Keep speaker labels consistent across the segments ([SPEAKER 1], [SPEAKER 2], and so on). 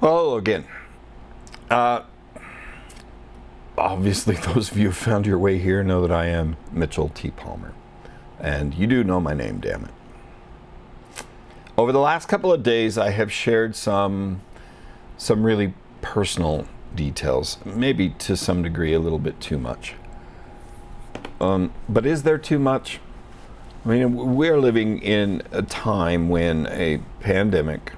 [SPEAKER 1] Well, again, obviously those of you who found your way here know that I am Mitchell T. Palmer. And you do know my name, damn it. Over the last couple of days, I have shared some really personal details, maybe to some degree a little bit too much. But is there too much? I mean, we're living in a time when a pandemic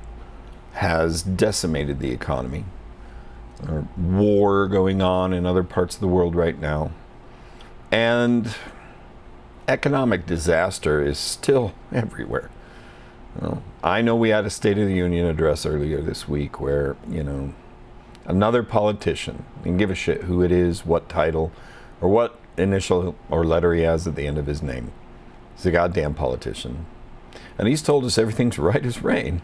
[SPEAKER 1] has decimated the economy. There's war going on in other parts of the world right now. And economic disaster is still everywhere. I know we had a State of the Union address earlier this week where, another politician, and give a shit who it is, what title, or what initial or letter he has at the end of his name. He's a goddamn politician. And he's told us everything's right as rain.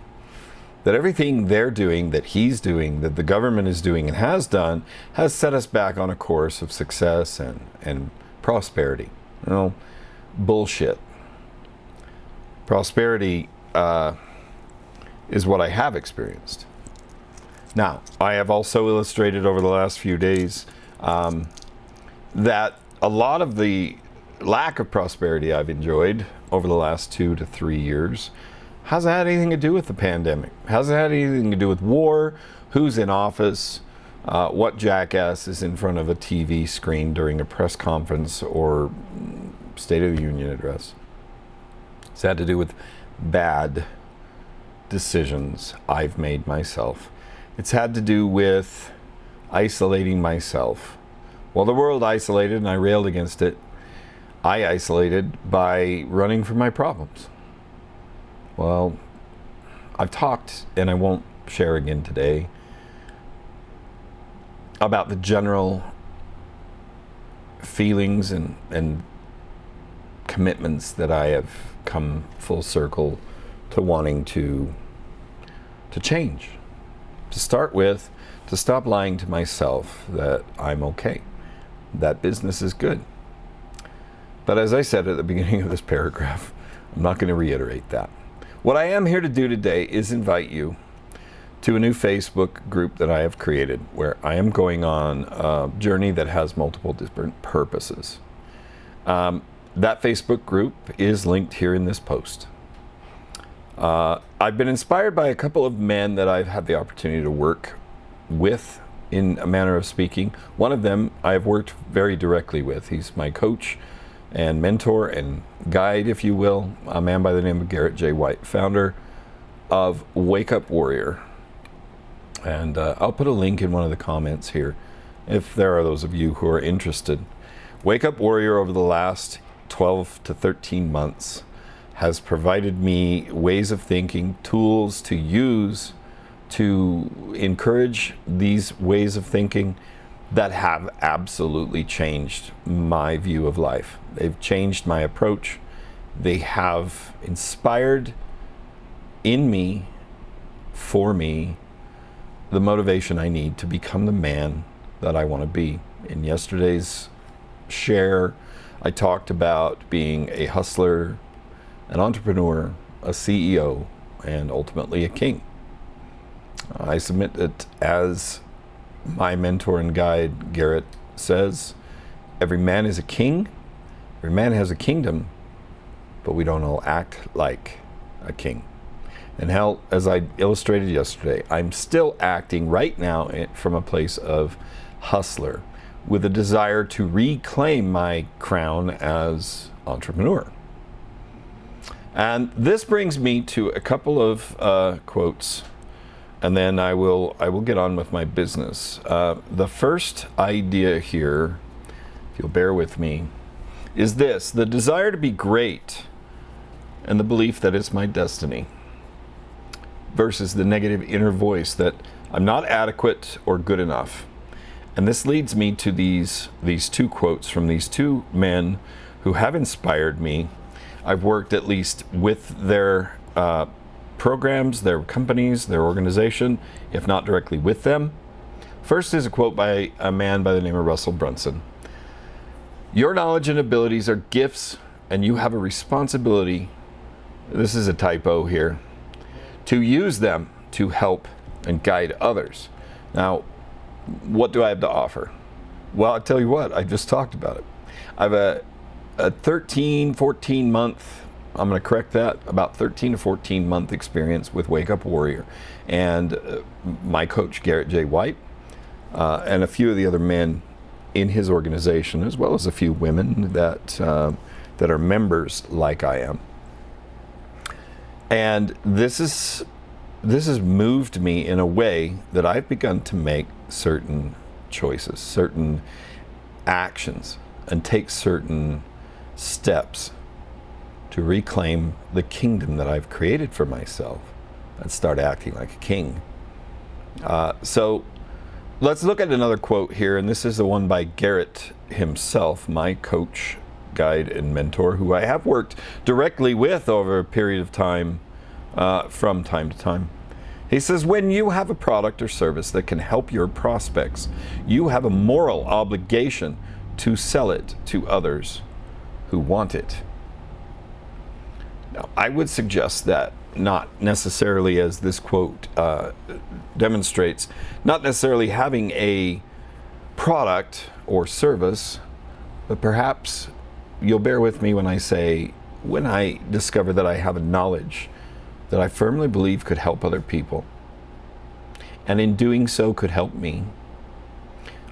[SPEAKER 1] That everything they're doing, that he's doing, that the government is doing and has done, has set us back on a course of success and prosperity. Bullshit. Prosperity is what I have experienced. Now, I have also illustrated over the last few days that a lot of the lack of prosperity I've enjoyed over the last 2 to 3 years hasn't had anything to do with the pandemic. Hasn't had anything to do with war, who's in office, what jackass is in front of a TV screen during a press conference or State of the Union address. It's had to do with bad decisions I've made myself. It's had to do with isolating myself. While the world isolated and I railed against it, I isolated by running from my problems. Well, I've talked, and I won't share again today, about the general feelings and commitments that I have come full circle to wanting to change. To start with, to stop lying to myself that I'm okay, that business is good. But as I said at the beginning of this paragraph, I'm not going to reiterate that. What I am here to do today is invite you to a new Facebook group that I have created where I am going on a journey that has multiple different purposes. That Facebook group is linked here in this post. I've been inspired by a couple of men that I've had the opportunity to work with, in a manner of speaking. One of them I've worked very directly with. He's my coach and mentor and guide, if you will, a man by the name of Garrett J, founder of Wake Up Warrior. And I'll put a link in one of the comments here if there are those of you who are interested. Wake Up Warrior over the last 12 to 13 months has provided me ways of thinking, tools to use to encourage these ways of thinking that have absolutely changed my view of life. They've changed my approach. They have inspired in me, for me, the motivation I need to become the man that I want to be. In yesterday's share, I talked about being a hustler, an entrepreneur, a CEO, and ultimately a king. I submit that, as my mentor and guide Garrett says, every man is a king, every man has a kingdom, but we don't all act like a king. And hell, as I illustrated yesterday, I'm still acting right now from a place of hustler with a desire to reclaim my crown as entrepreneur. And this brings me to a couple of quotes, and then I will get on with my business. The first idea here, if you'll bear with me, is this: the desire to be great and the belief that it's my destiny, versus the negative inner voice that I'm not adequate or good enough. And this leads me to these two quotes from these two men who have inspired me. I've worked at least with their programs, their companies, their organization, if not directly with them. First is a quote by a man by the name of Russell Brunson. Your knowledge and abilities are gifts, and you have a responsibility, this is a typo here, to use them to help and guide others. Now, what do I have to offer? Well, I'll tell you what, I just talked about it. I have a 13, 14 month, I'm going to correct that, about 13 to 14 month experience with Wake Up Warrior. And my coach, Garrett J, and a few of the other men in his organization, as well as a few women that are members like I am. And this has moved me in a way that I've begun to make certain choices, certain actions, and take certain steps to reclaim the kingdom that I've created for myself and start acting like a king. So let's look at another quote here, and this is the one by Garrett himself, my coach, guide, and mentor, who I have worked directly with over a period of time, from time to time. He says, when you have a product or service that can help your prospects, you have a moral obligation to sell it to others who want it. Now, I would suggest that not necessarily, as this quote demonstrates, not necessarily having a product or service, but perhaps you'll bear with me when I say, when I discover that I have a knowledge that I firmly believe could help other people, and in doing so could help me,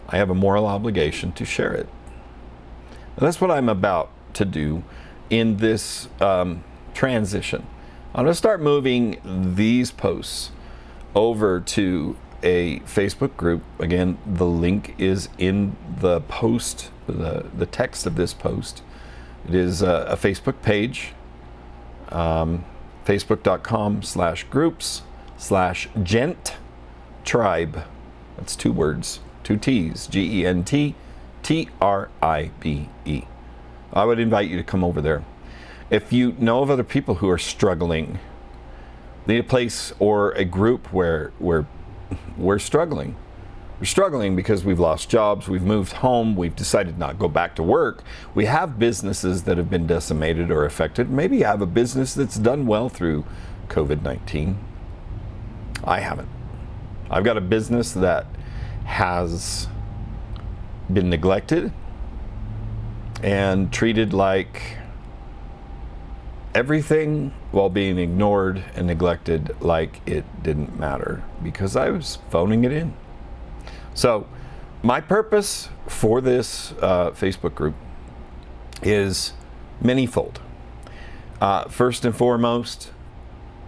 [SPEAKER 1] I have a moral obligation to share it. And that's what I'm about to do in this transition. I'm going to start moving these posts over to a Facebook group. Again, the link is in the post, the text of this post. It is a Facebook page, facebook.com/groups/gent tribe. That's 2 words, 2 T's, GENT TRIBE. I would invite you to come over there. If you know of other people who are struggling, need a place or a group where we're struggling. We're struggling because we've lost jobs, we've moved home, we've decided not to go back to work. We have businesses that have been decimated or affected. Maybe you have a business that's done well through COVID-19. I haven't. I've got a business that has been neglected and treated like everything, while being ignored and neglected like it didn't matter because I was phoning it in. So my purpose for this Facebook group is manyfold. First and foremost,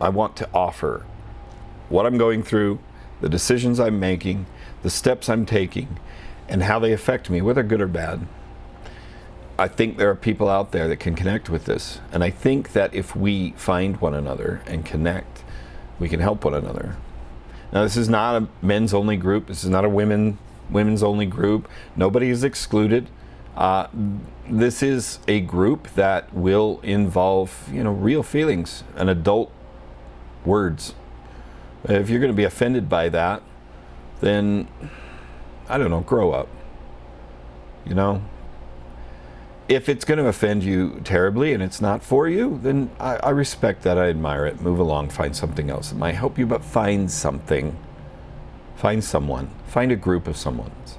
[SPEAKER 1] I want to offer what I'm going through, the decisions I'm making, the steps I'm taking, and how they affect me, whether good or bad. I think there are people out there that can connect with this. And I think that if we find one another and connect, we can help one another. Now, this is not a men's only group. This is not a women's only group. Nobody is excluded. This is a group that will involve, real feelings and adult words. If you're going to be offended by that, then, I don't know, grow up. If it's going to offend you terribly and it's not for you, then I respect that. I admire it. Move along. Find something else. It might help you, but find something. Find someone. Find a group of someone's.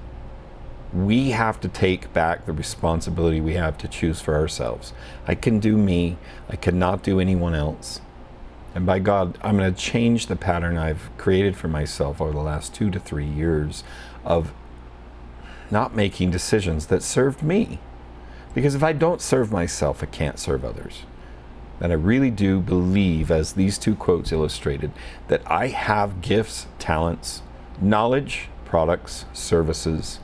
[SPEAKER 1] We have to take back the responsibility we have to choose for ourselves. I can do me. I cannot do anyone else. And by God, I'm going to change the pattern I've created for myself over the last 2 to 3 years of not making decisions that served me. Because if I don't serve myself, I can't serve others. And I really do believe, as these 2 quotes illustrated, that I have gifts, talents, knowledge, products, services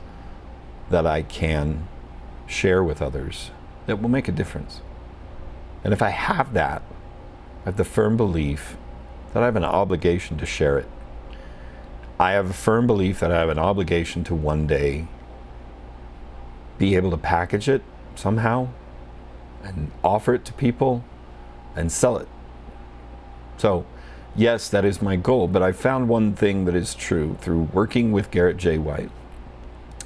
[SPEAKER 1] that I can share with others that will make a difference. And if I have that, I have the firm belief that I have an obligation to share it. I have a firm belief that I have an obligation to one day be able to package it somehow and offer it to people and sell it. So yes, that is my goal, but I found one thing that is true through working with Garrett J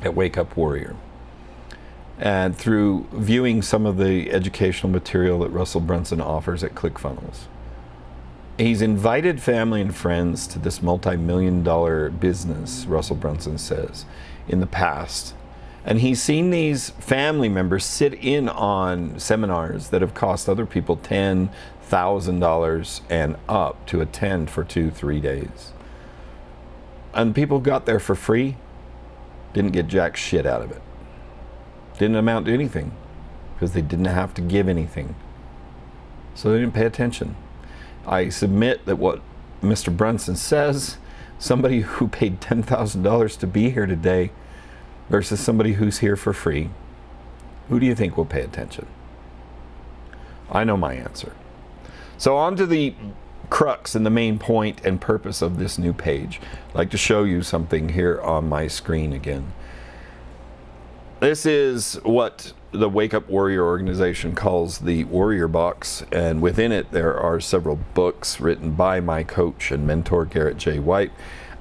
[SPEAKER 1] at Wake Up Warrior, and through viewing some of the educational material that Russell Brunson offers at ClickFunnels. He's invited family and friends to this multi-million-dollar business, Russell Brunson says, in the past. And he's seen these family members sit in on seminars that have cost other people $10,000 and up to attend for 2-3 days. And people got there for free, didn't get jack shit out of it. Didn't amount to anything because they didn't have to give anything. So they didn't pay attention. I submit that what Mr. Brunson says, somebody who paid $10,000 to be here today versus somebody who's here for free, who do you think will pay attention? I know my answer. So on to the crux and the main point and purpose of this new page. I'd like to show you something here on my screen again. This is what the Wake Up Warrior organization calls the Warrior Box, and within it there are several books written by my coach and mentor Garrett J.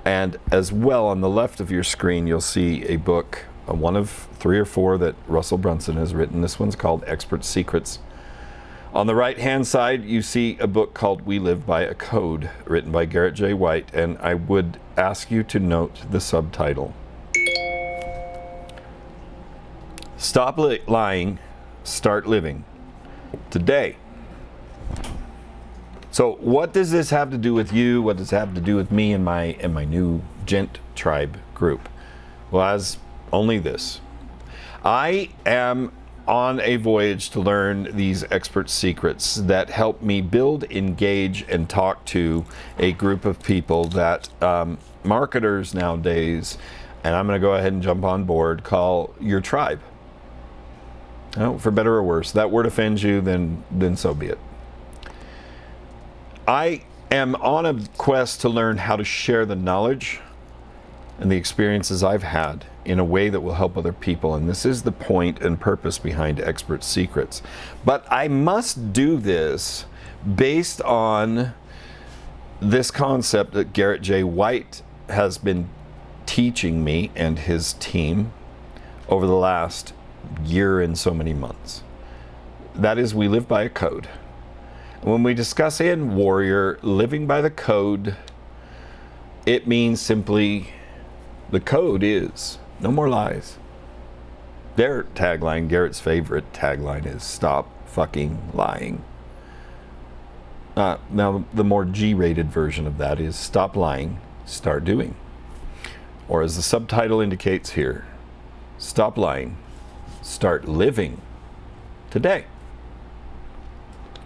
[SPEAKER 1] And as well, on the left of your screen you'll see a book, one of 3 or 4 that Russell Brunson has written. This one's called Expert Secrets. On the right hand side you see a book called We Live by a Code, written by Garrett J. and I would ask you to note the subtitle. Stop lying, start living today. So what does this have to do with you? What does it have to do with me and my new Gent Tribe group? Well, as only this. I am on a voyage to learn these expert secrets that help me build, engage, and talk to a group of people that marketers nowadays, and I'm going to go ahead and jump on board, call your tribe. Oh, for better or worse. That word offends you, then so be it. I am on a quest to learn how to share the knowledge and the experiences I've had in a way that will help other people, and this is the point and purpose behind Expert Secrets. But I must do this based on this concept that Garrett J. has been teaching me and his team over the last year and so many months. That is, we live by a code. When we discuss in Warrior living by the code, it means simply the code is no more lies. Their tagline, Garrett's favorite tagline, is stop fucking lying. Now the more G-rated version of that is stop lying, start doing. Or as the subtitle indicates here, stop lying, start living today.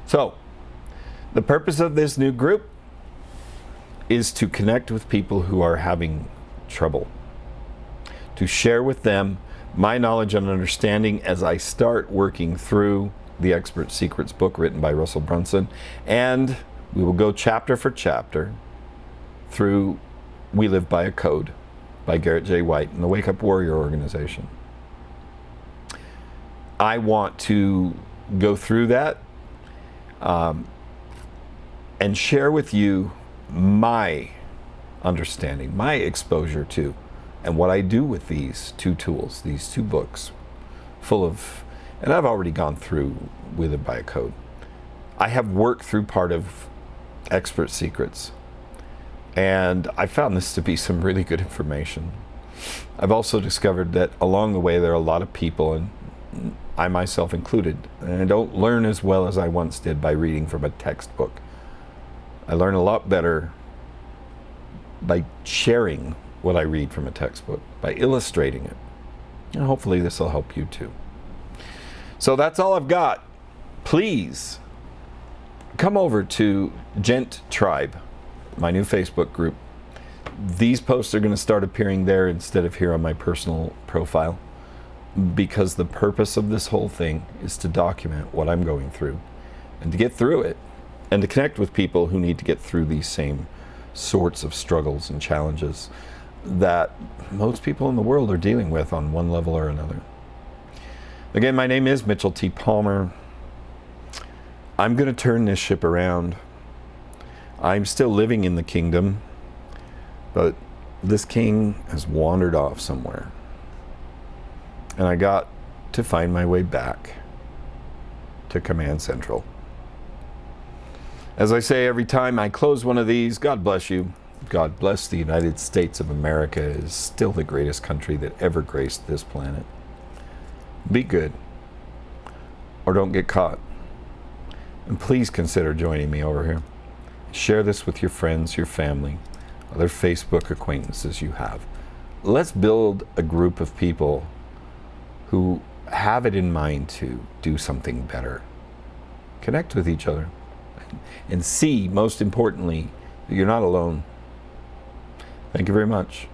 [SPEAKER 1] So, the purpose of this new group is to connect with people who are having trouble, to share with them my knowledge and understanding as I start working through the Expert Secrets book written by Russell Brunson, and we will go chapter for chapter through We Live by a Code by Garrett J. and the Wake Up Warrior organization. I want to go through that and share with you my understanding, my exposure to, and what I do with these 2 tools, these 2 books full of, and I've already gone through with it by a code. I have worked through part of Expert Secrets, and I found this to be some really good information. I've also discovered that along the way there are a lot of people, and I myself included, and I don't learn as well as I once did by reading from a textbook. I learn a lot better by sharing what I read from a textbook, by illustrating it. And hopefully this will help you too. So that's all I've got. Please come over to Gent Tribe, my new Facebook group. These posts are going to start appearing there instead of here on my personal profile, because the purpose of this whole thing is to document what I'm going through and to get through it, and to connect with people who need to get through these same sorts of struggles and challenges that most people in the world are dealing with on one level or another. Again, my name is Mitchell T. Palmer. I'm going to turn this ship around. I'm still living in the kingdom, but this king has wandered off somewhere. And I got to find my way back to Command Central. As I say every time I close one of these, God bless you. God bless the United States of America. It is still the greatest country that ever graced this planet. Be good, or don't get caught. And please consider joining me over here. Share this with your friends, your family, other Facebook acquaintances you have. Let's build a group of people who have it in mind to do something better. Connect with each other and see, most importantly, that you're not alone. Thank you very much.